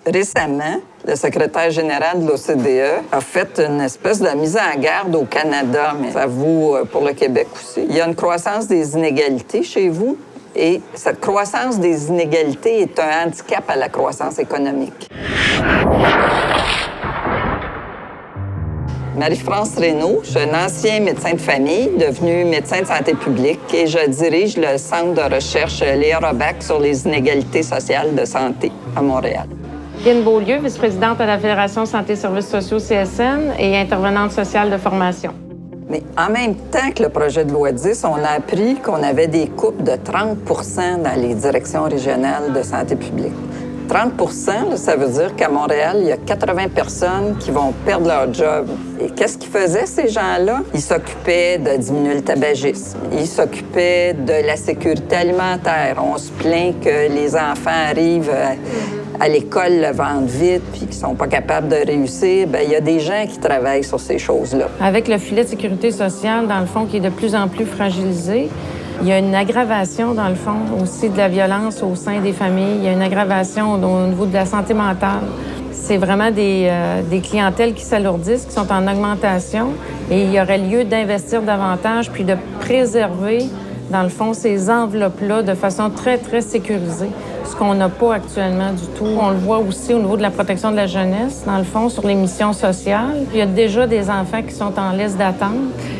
Récemment, le secrétaire général de l'OCDE a fait une espèce de mise en garde au Canada, mais ça vaut pour le Québec aussi. Il y a une croissance des inégalités chez vous et cette croissance des inégalités est un handicap à la croissance économique. Marie-France Reynaud, je suis un ancien médecin de famille, devenu médecin de santé publique et je dirige le centre de recherche Léa Robach sur les inégalités sociales de santé à Montréal. Lynne Beaulieu, vice-présidente à la Fédération Santé et Services sociaux CSN et intervenante sociale de formation. Mais en même temps que le projet de loi 10, on a appris qu'on avait des coupes de 30 dans les directions régionales de santé publique. 30 là, ça veut dire qu'à Montréal, il y a 80 personnes qui vont perdre leur job. Et qu'est-ce qu'ils faisaient, ces gens-là? Ils s'occupaient de diminuer le tabagisme. Ils s'occupaient de la sécurité alimentaire. On se plaint que les enfants arrivent à l'école le ventre vide puis qu'ils sont pas capables de réussir. Bien, il y a des gens qui travaillent sur ces choses-là. Avec le filet de sécurité sociale, dans le fond, qui est de plus en plus fragilisé, il y a une aggravation, dans le fond, aussi de la violence au sein des familles. Il y a une aggravation au niveau de la santé mentale. C'est vraiment des clientèles qui s'alourdissent, qui sont en augmentation. Et il y aurait lieu d'investir davantage puis de préserver, dans le fond, ces enveloppes-là de façon très, très sécurisée. Ce qu'on n'a pas actuellement du tout. On le voit aussi au niveau de la protection de la jeunesse, dans le fond, sur les missions sociales. Il y a déjà des enfants qui sont en liste d'attente.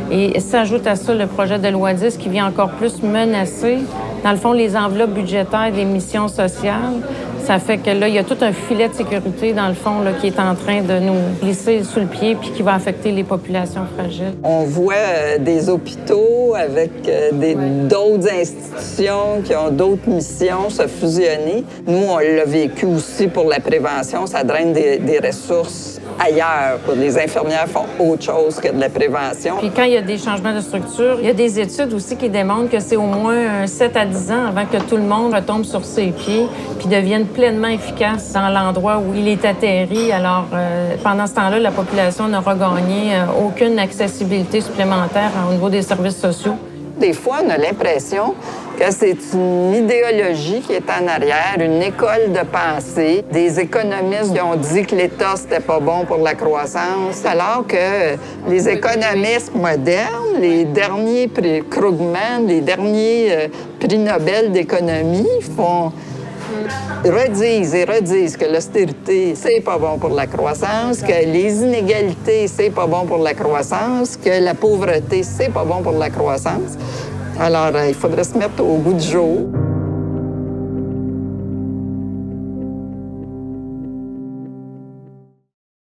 Et s'ajoute à ça le projet de loi 10 qui vient encore plus menacer, dans le fond, les enveloppes budgétaires des missions sociales. Ça fait que là, il y a tout un filet de sécurité, dans le fond, là, qui est en train de nous glisser sous le pied puis qui va affecter les populations fragiles. On voit des hôpitaux avec d'autres institutions qui ont d'autres missions se fusionner. Nous, on l'a vécu aussi pour la prévention. Ça draine des ressources ailleurs. Les infirmières font autre chose que de la prévention. Puis quand il y a des changements de structure, il y a des études aussi qui démontrent que c'est au moins 7 à 10 ans avant que tout le monde retombe sur ses pieds puis devienne pleinement efficace dans l'endroit où il est atterri. Alors, pendant ce temps-là, la population n'aura gagné aucune accessibilité supplémentaire au niveau des services sociaux. Des fois, on a l'impression que c'est une idéologie qui est en arrière, une école de pensée, des économistes qui ont dit que l'État, c'était pas bon pour la croissance, alors que les économistes modernes, les derniers prix Krugman, les derniers prix Nobel d'économie redisent que l'austérité, c'est pas bon pour la croissance, que les inégalités, c'est pas bon pour la croissance, que la pauvreté, c'est pas bon pour la croissance. Alors, il faudrait se mettre au goût du jour.